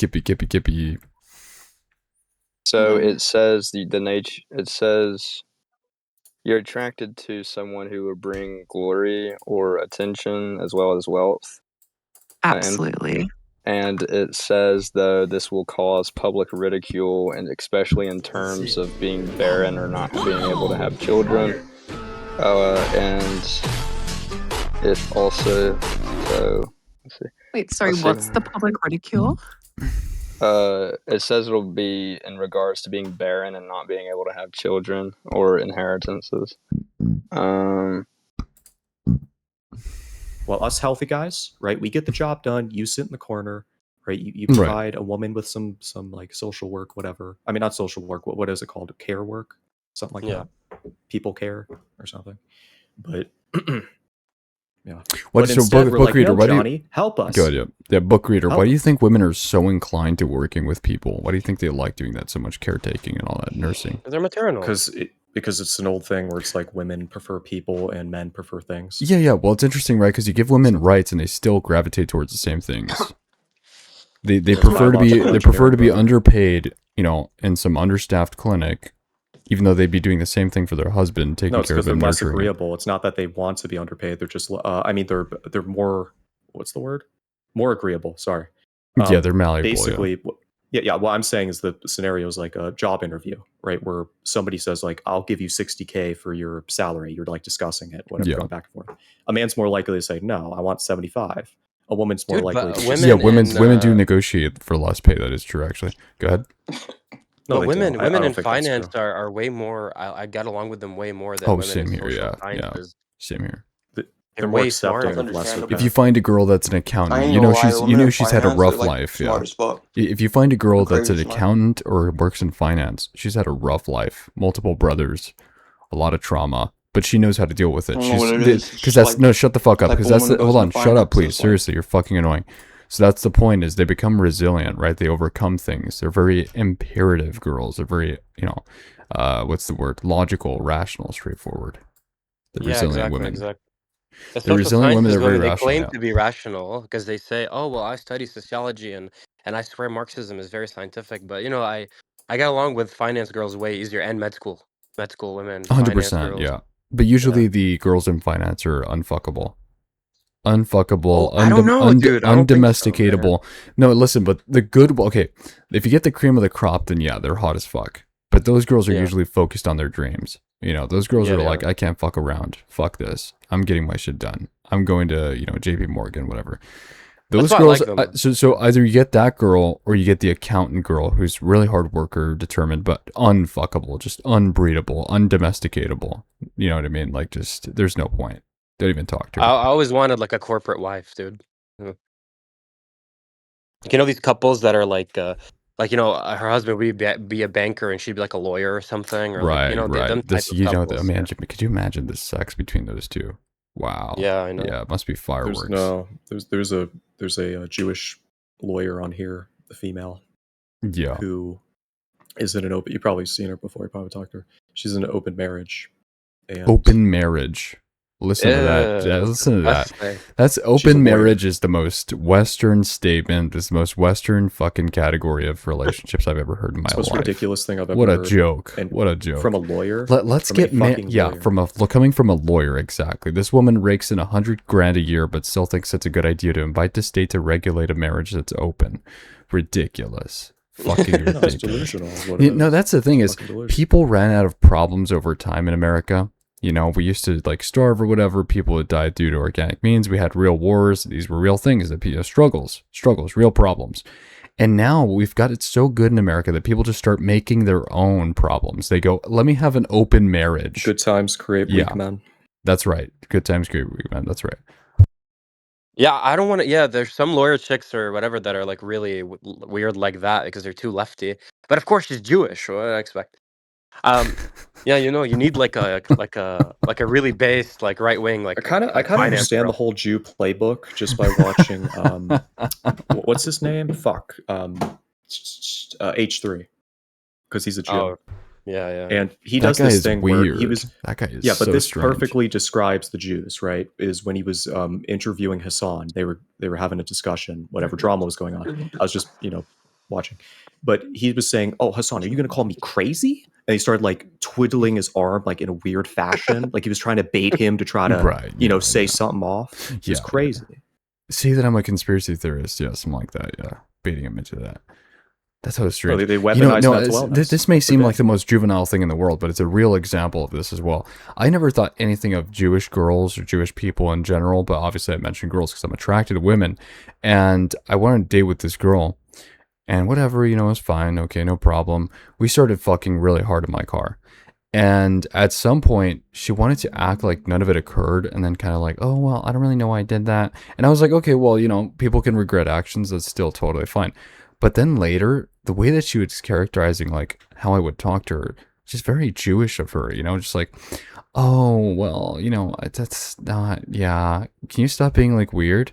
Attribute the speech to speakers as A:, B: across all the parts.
A: Kippy.
B: So it says the nature. It says you're attracted to someone who will bring glory or attention as well as wealth,
C: Absolutely.
B: and it says though this will cause public ridicule, and especially in terms of being barren or not being able to have children. And if also, so let's see.
C: Wait, sorry,
B: Let's see.
C: what's the public ridicule?
B: It says it'll be in regards to being barren and not being able to have children or inheritances.
D: Well, us healthy guys, right? We get the job done. You sit in the corner, right? You provide a woman with some like social work, whatever. I mean, not social work. What is it called? Care work, something like that. People care or something. But yeah.
A: What? So book reader,
D: no,
A: why do
D: Johnny, help us?
A: Good, yeah. Book reader. Why do you think women are so inclined to working with people? Why do you think they like doing that so much, caretaking and all that, nursing?
E: They're maternal.
D: Because it's an old thing where it's like women prefer people and men prefer things.
A: Yeah. Well, it's interesting, right? Because you give women rights and they still gravitate towards the same things. They prefer to be underpaid, in some understaffed clinic, even though they'd be doing the same thing for their husband, taking care of them,
D: they're less
A: nurturing.
D: agreeable. It's not that they want to be underpaid. They're just, they're more. What's the word? More agreeable. Sorry.
A: They're malleable.
D: Basically, yeah. What I'm saying is the scenario is like a job interview, right? Where somebody says like, "I'll give you $60K for your salary." You're like discussing it, whatever, going back and forth. A man's more likely to say, "No, I want 75." A woman's more likely to
A: women do negotiate for less pay. That is true, actually. Go ahead.
E: No, but women in finance are way more. I get along with them way more than women
A: same
E: in
A: here.
E: social
A: Yeah,
E: sciences.
A: Same here.
E: They're way smarter.
A: If you find a girl that's an accountant, she's had a rough life. Yeah. If you find a girl that's an accountant or works in finance, she's had a rough life, multiple brothers, a lot of trauma, but she knows how to deal with it. Shut the fuck up. Because hold on, shut up, please. Seriously, you're fucking annoying. So that's the point, is they become resilient, right? They overcome things. They're very imperative girls. They're very, what's the word? Logical, rational, straightforward. They're resilient women.
E: Exactly.
A: The resilient women are very rational.
E: They claim to be rational because they say, "Oh, well, I study sociology and I swear Marxism is very scientific." But I get along with finance girls way easier, and med school women.
A: 100%, yeah. But usually the girls in finance are unfuckable.
E: I don't know, dude.
A: Undomesticatable. No, listen, but the good, okay, if you get the cream of the crop, then yeah, they're hot as fuck. But those girls are usually focused on their dreams. Those girls are like, I can't fuck around. Fuck this. I'm getting my shit done. I'm going to, JP Morgan, whatever. Those girls, so either you get that girl or you get the accountant girl who's really hard worker, determined, but unfuckable, just unbreedable, undomesticatable. You know what I mean? Like, just, there's no point. Don't even talk to her.
E: I always wanted like a corporate wife, dude. These couples that are like her husband would be a banker and she'd be like a lawyer or something, or
A: right. Man, could you imagine the sex between those two? Wow.
E: Yeah, I know.
A: Yeah, it must be fireworks.
D: There's a Jewish lawyer on here, the female.
A: Yeah.
D: Who is in an open. You've probably seen her before. You probably talked to her. She's in an open marriage.
A: Open marriage. Listen to that. Yeah, listen to that. That's open marriage is the most Western statement. It's the most Western fucking category of relationships I've ever heard in my life.
D: It's the most ridiculous thing I've ever
A: heard.
D: What
A: a joke. What a joke.
D: From a lawyer?
A: Let's get coming from a lawyer, exactly. This woman rakes in $100,000 a year, but still thinks it's a good idea to invite the state to regulate a marriage that's open. Ridiculous. Fucking ridiculous.
D: That's delusional.
A: No, that's the thing is, people ran out of problems over time in America. We used to like starve or whatever. People would die due to organic means. We had real wars. These were real things. Struggles, real problems. And now we've got it so good in America that people just start making their own problems. They go, let me have an open marriage.
D: Good times create weak men.
A: That's right. Good times create weak men. That's right.
E: Yeah, I don't want to. Yeah, there's some lawyer chicks or whatever that are like really weird like that because they're too lefty. But of course, she's Jewish. What did I expect? Yeah, you need like a really based like right wing like.
D: I kind of understand the whole Jew playbook just by watching what's his name? H3, because he's a Jew.
E: Oh, yeah.
D: And he does this thing
A: weird.
D: Where he was
A: that guy is
D: but this
A: strange.
D: perfectly describes the Jews, right? Is when he was interviewing Hassan, they were having a discussion, whatever drama was going on. I was just watching, but he was saying, "Oh, Hassan, are you going to call me crazy?" And he started like twiddling his arm like in a weird fashion, like he was trying to bait him to try to say something off. It's crazy.
A: Say that I'm a conspiracy theorist, something like that. Yeah, baiting him into that. That's how strange.
D: They weaponize mental wellness.
A: This may seem like the most juvenile thing in the world, but it's a real example of this as well. I never thought anything of Jewish girls or Jewish people in general, but obviously I mentioned girls because I'm attracted to women. And I went on a date with this girl, and whatever, it was fine. Okay, no problem. We started fucking really hard in my car. And at some point, she wanted to act like none of it occurred and then kind of like, oh, well, I don't really know why I did that. And I was like, okay, well, people can regret actions. That's still totally fine. But then later, the way that she was characterizing like how I would talk to her, just very Jewish of her, just like, oh, well, that's not, yeah. Can you stop being like weird?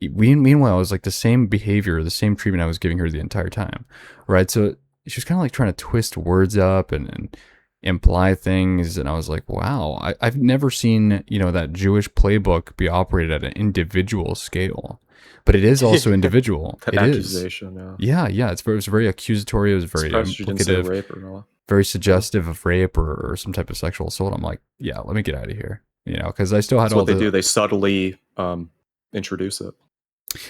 A: Meanwhile, it was like the same behavior, the same treatment I was giving her the entire time, right? So she was kind of like trying to twist words up and imply things, and I was like, wow, I've never seen that Jewish playbook be operated at an individual scale, but it is also individual.
D: It accusation,
A: is yeah it was very accusatory. It was very implicative, very suggestive of rape or some type of sexual assault. I'm like, yeah, let me get out of here, because I still had
D: what they do. They subtly introduce it.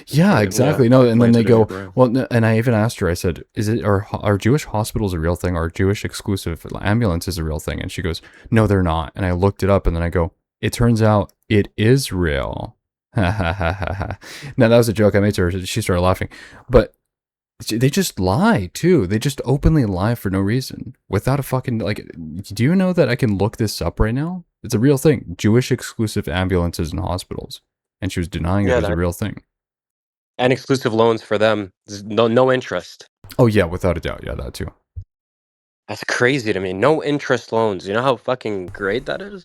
A: Yeah, exactly. No, and then they go, well, and I even asked her, I said, are Jewish hospitals a real thing? Are Jewish exclusive ambulances a real thing? And she goes, no, they're not. And I looked it up, and then I go, it turns out it is real. Now, that was a joke I made to her. She started laughing. But they just lie, too. They just openly lie for no reason. Without a fucking, like, do you know that I can look this up right now? It's a real thing. Jewish exclusive ambulances in hospitals. And she was denying it was a real thing.
E: And exclusive loans for them. There's no interest.
A: Oh, yeah, without a doubt. Yeah, that too.
E: That's crazy to me. No interest loans. You know how fucking great that is?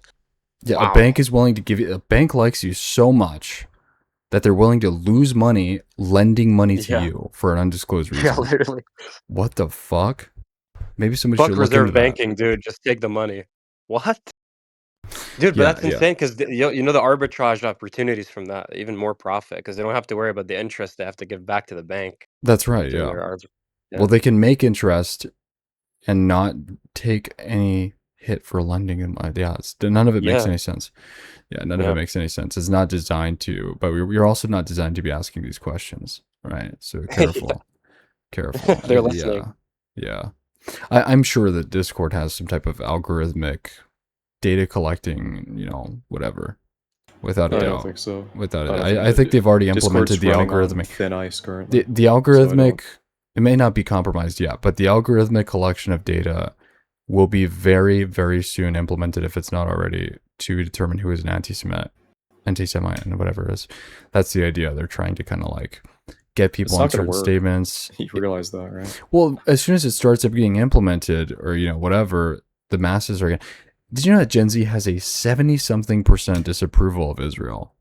A: Yeah, wow. A bank is willing to give you... A bank likes you so much that they're willing to lose money lending money to you for an undisclosed reason.
E: Yeah, literally.
A: What the fuck? Maybe somebody should look into
E: reserve banking, dude. Just take the money. What? Dude, but that's insane because the arbitrage opportunities from that, even more profit because they don't have to worry about the interest they have to give back to the bank.
A: That's right, yeah. Well, they can make interest and not take any hit for lending them. Yeah, none of it makes any sense. Yeah, none of it makes any sense. It's not designed to, but we're also not designed to be asking these questions, right? So careful. Careful.
E: They're listening.
A: Yeah. I'm sure that Discord has some type of algorithmic data collecting, whatever. Without a doubt. I don't think so. Without a doubt. I think they've already implemented the algorithmic.
D: Thin ice currently.
A: The algorithmic, it may not be compromised yet, but the algorithmic collection of data will be very, very soon implemented, if it's not already, to determine who is an anti-Semite, and whatever it is. That's the idea. They're trying to kind of like get people on certain statements.
D: You realize that, right?
A: Well, as soon as it starts up getting implemented, or whatever, the masses are going to... Did you know that Gen Z has a 70-something% disapproval of Israel?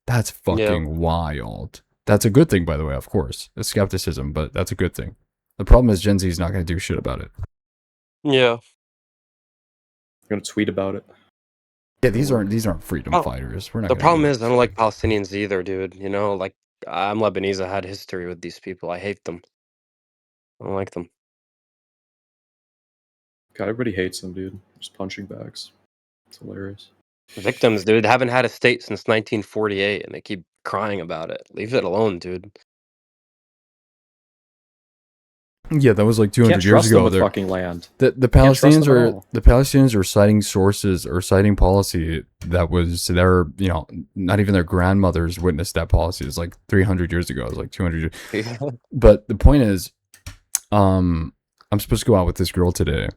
A: That's fucking wild. That's a good thing, by the way, of course. It's skepticism, but that's a good thing. The problem is Gen Z is not going to do shit about it.
E: Yeah.
D: You're going to tweet about it.
A: Yeah, these aren't freedom fighters. We're not.
E: The problem is I don't like Palestinians either, dude. Like I'm Lebanese. I had history with these people. I hate them. I don't like them.
D: God, everybody hates them, dude. Just punching bags. It's hilarious.
E: Victims, dude, haven't had a state since 1948, and they keep crying about it. Leave it alone, dude.
A: Yeah, that was like 200 years ago.
D: With fucking land.
A: The Palestinians are citing sources or citing policy that was their, not even their grandmothers witnessed that policy. It's like 300 years ago. It was like 200 years. But the point is, I'm supposed to go out with this girl today.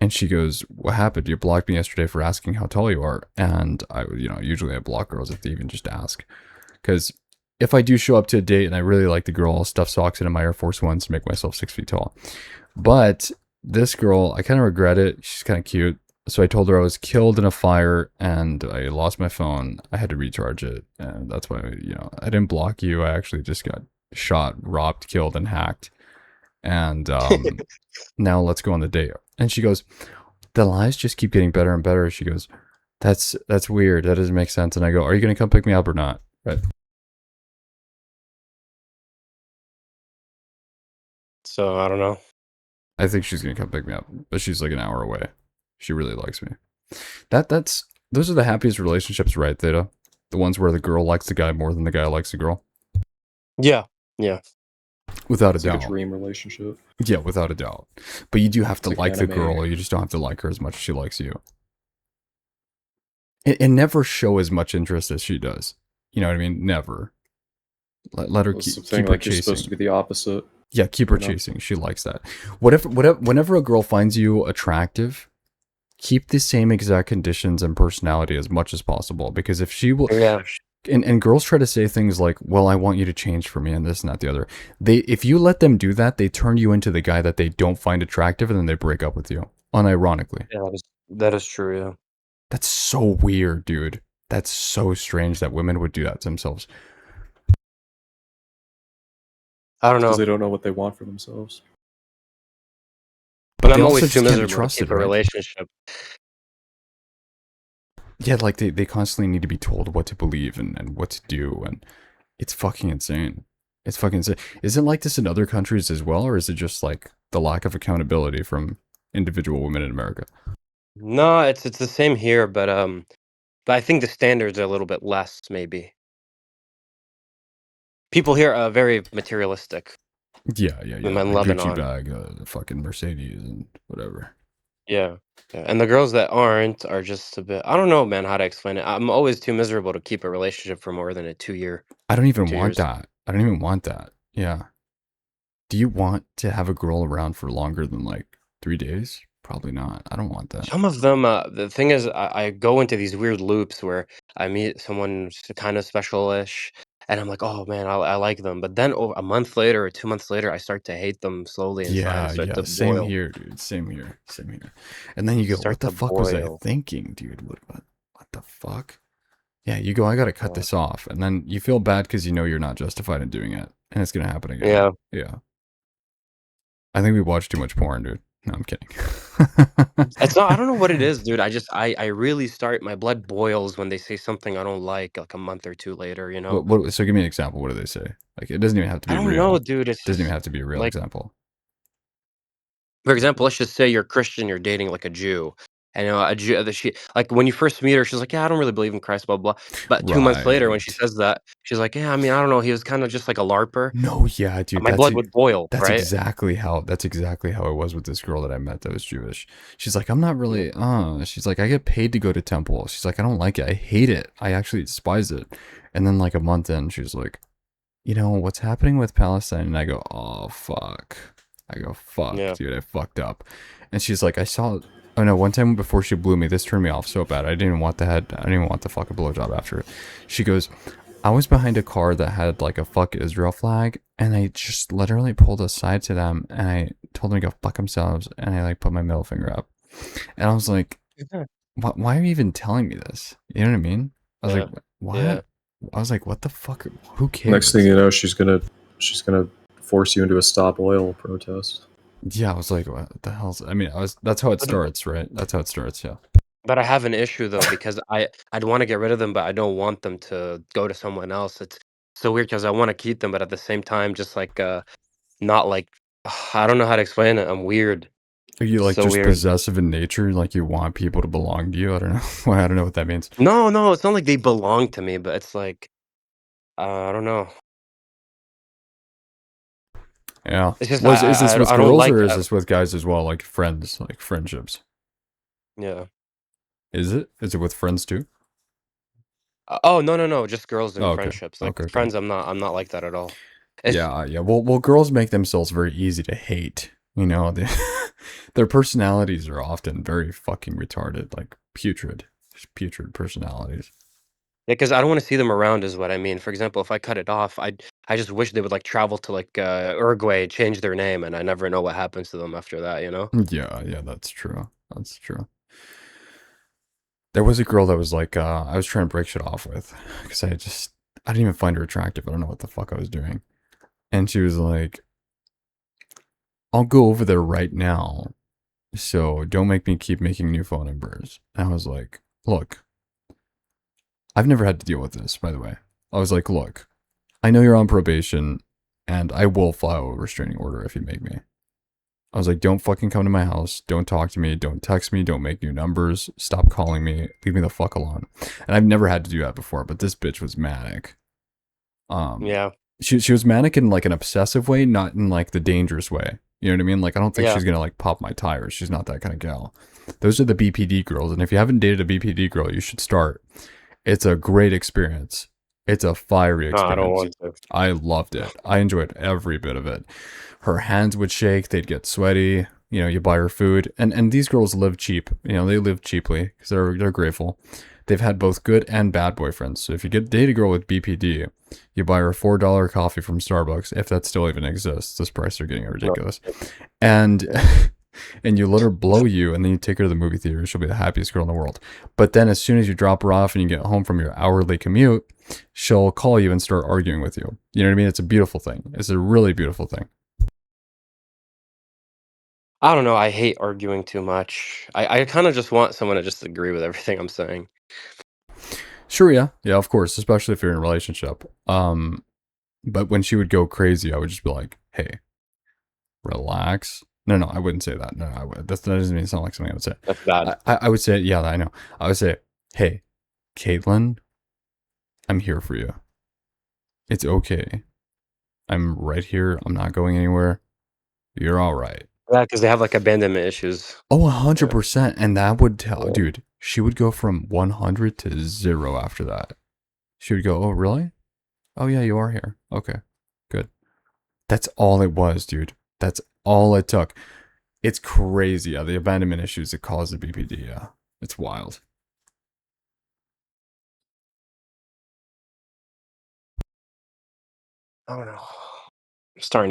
A: And she goes, what happened? You blocked me yesterday for asking how tall you are. And I, usually I block girls if they even just ask. Because if I do show up to a date and I really like the girl, I'll stuff socks into my Air Force Ones to make myself 6 feet tall. But this girl, I kind of regret it. She's kind of cute. So I told her I was killed in a fire and I lost my phone. I had to recharge it. And that's why, I didn't block you. I actually just got shot, robbed, killed, and hacked. And now let's go on the date. And she goes, the lies just keep getting better and better. She goes, that's weird. That doesn't make sense. And I go, are you going to come pick me up or not? Right.
E: So I don't know.
A: I think she's gonna come pick me up, but she's like an hour away. She really likes me. Those are the happiest relationships, right, Theta? The ones where the girl likes the guy more than the guy likes the girl.
E: Yeah, yeah.
A: Without a
D: It's
A: doubt.
D: like a dream relationship.
A: Yeah, without a doubt. But you do have to
D: It's
A: like
D: like
A: the
D: anime.
A: girl. You just don't have to like her as much as she likes you. And never show as much interest as she does. You know what I mean? Never. Let her
D: Well,
A: keep
D: something
A: her
D: like you're supposed to
A: chasing.
D: be the opposite.
A: Yeah, keep her
D: you know?
A: chasing. She likes that. Whenever a girl finds you attractive, keep the same exact conditions and personality as much as possible. Because if she will,
E: Yeah.
A: and girls try to say things like, "Well, I want you to change for me," and this and that, the other. If you let them do that, they turn you into the guy that they don't find attractive, and then they break up with you. Unironically.
E: Yeah, that is true, yeah.
A: That's so weird, dude. That's so strange that women would do that to themselves.
E: I don't know.
D: Because they don't know what they want for themselves.
E: But
A: they
E: I'm
A: also
E: always
A: just
E: too
A: can't be
E: miserable to
A: trusted,
E: keep a
A: right?
E: relationship.
A: Yeah, like they constantly need to be told what to believe and what to do, and it's fucking insane. It's fucking insane. Is it like this in other countries as well, or is it just like the lack of accountability from individual women in America?
E: No, it's the same here, but I think the standards are a little bit less, maybe. People here are very materialistic.
A: Yeah.
E: In
A: The Gucci
E: Lebanon.
A: bag, the fucking Mercedes, and whatever.
E: Yeah. And the girls that aren't are just a bit. I don't know, man, how to explain it. I'm always too miserable to keep a relationship for more than a 2 year.
A: I don't even
E: 2
A: want
E: years.
A: that. I don't even want that. Yeah. Do you want to have a girl around for longer than like 3 days? Probably not. I don't want that.
E: Some of them, the thing is, I go into these weird loops where I meet someone kind of special-ish, and I'm like, oh man, I like them. But then a month later or 2 months later, I start to hate them slowly inside. I start
A: Yeah.
E: to
A: Same
E: boil.
A: here, dude. Same here. And then you go,
E: Start
A: what the
E: to
A: fuck was I
E: boil.
A: thinking, dude? What the fuck? Yeah, you go, I gotta cut this off. And then you feel bad because you know you're not justified in doing it. And it's gonna happen again.
E: Yeah.
A: Yeah. I think we watch too much porn, dude. No, I'm kidding.
E: It's not. I don't know what it is, dude. I really start. My blood boils when they say something I don't like a month or 2 later. You know.
A: So give me an example. What do they say? Like, it doesn't even have to
E: I
A: be
E: don't know,
A: real.
E: dude. It's
A: Doesn't even
E: just
A: have to be a real
E: like,
A: example.
E: for example, let's just say you're Christian, you're dating like a Jew. And a Jew, she like when you first meet her, she's like, "Yeah, I don't really believe in Christ, blah blah." But 2 months later, when she
A: Right.
E: says that, she's like, "Yeah, I mean, I don't know. He was kind of just like a larper."
A: No, yeah, dude.
E: My blood would boil,
A: That's
E: right?
A: exactly how it was with this girl that I met that was Jewish. She's like, I'm not really she's like, I get paid to go to temple. She's like, I don't like it. I hate it. I actually despise it. And then like a month in, she's like, you know, what's happening with Palestine? And I go, oh fuck.
E: Yeah.
A: Dude, I fucked up. And she's like, oh no, one time before she blew me, this turned me off so bad. I didn't even want the fucking blowjob after it. She goes, I was behind a car that had like a fuck Israel flag, and I just literally pulled aside to them and I told them to go fuck themselves, and I like put my middle finger up. And I was like, why are you even telling me this? You know what I mean? I was like, what?
E: Yeah.
A: I was like, what the fuck? Who cares?
D: Next thing you know, she's gonna force you into a stop oil protest.
A: Yeah, I was like, what the hell's? I mean, that's how it starts, right? That's how it starts, yeah.
E: But I have an issue though because I'd want to get rid of them, but I don't want them to go to someone else. It's so weird because I want to keep them, but at the same time, just like not like I don't know how to explain it. I'm weird.
A: Are you like
E: So
A: just
E: weird.
A: possessive in nature? Like you want people to belong to you? I don't know. I don't know what that means.
E: No, it's not like they belong to me, but it's like I don't know.
A: Yeah.
E: It's just
A: Is this with
E: I don't
A: girls
E: like
A: or is
E: that.
A: this with guys as well? Like friends, like friendships?
E: Yeah.
A: Is it? Is it with friends too?
E: Oh no, just girls and
A: Oh, okay.
E: friendships. Like
A: Okay.
E: friends, I'm not like that at all. It's,
A: Yeah. Well, girls make themselves very easy to hate. You know, their personalities are often very fucking retarded, like putrid personalities.
E: Yeah, because I don't want to see them around, is what I mean. For example, if I cut it off, I just wish they would like travel to like Uruguay, change their name, and I never know what happens to them after that. You know?
A: Yeah, that's true. That's true. There was a girl that was like, I was trying to break shit off with because I didn't even find her attractive. I don't know what the fuck I was doing. And she was like, I'll go over there right now. So don't make me keep making new phone numbers. And I was like, look, I've never had to deal with this, by the way. I was like, look, I know you're on probation. and I will file a restraining order if you make me. I was like, don't fucking come to my house. Don't talk to me. Don't text me. Don't make new numbers. Stop calling me. Leave me the fuck alone. And I've never had to do that before, but this bitch was manic.
E: Yeah.
A: She was manic in like an obsessive way, not in like the dangerous way. You know what I mean? Like, I don't think
E: Yeah.
A: she's gonna like pop my tires. She's not that kind of gal. Those are the BPD girls, and if you haven't dated a BPD girl, you should start. It's a great experience. It's a fiery
E: No,
A: experience.
E: I don't want to.
A: I loved it. I enjoyed every bit of it. Her hands would shake. They'd get sweaty. You know, you buy her food, and these girls live cheap. You know, they live cheaply because they're grateful. They've had both good and bad boyfriends. So if you date a girl with BPD, you buy her $4 coffee from Starbucks, if that still even exists. This price are getting ridiculous, and and you let her blow you, and then you take her to the movie theater. She'll be the happiest girl in the world. But then as soon as you drop her off and you get home from your hourly commute, she'll call you and start arguing with you. You know what I mean? It's a beautiful thing. It's a really beautiful thing.
E: I don't know. I hate arguing too much. I kind of just want someone to just agree with everything I'm saying.
A: Sure, yeah. Yeah, of course, especially if you're in a relationship. But when she would go crazy, I would just be like, hey, relax. No, I wouldn't say that. No, I would. That doesn't even sound like something I would say.
E: That's bad.
A: I would say, yeah, I know. I would say, hey, Caitlin, I'm here for you. It's okay. I'm right here. I'm not going anywhere. You're all right.
E: Yeah, because they have like abandonment issues.
A: Oh, 100%. And that would tell, dude, she would go from 100 to 0 after that. She would go, oh, really? Oh, yeah, you are here. Okay, good. That's all it was, dude. That's all it took. It's crazy. Yeah, the abandonment issues that cause the BPD. Yeah, it's wild.
E: I don't know. I'm starting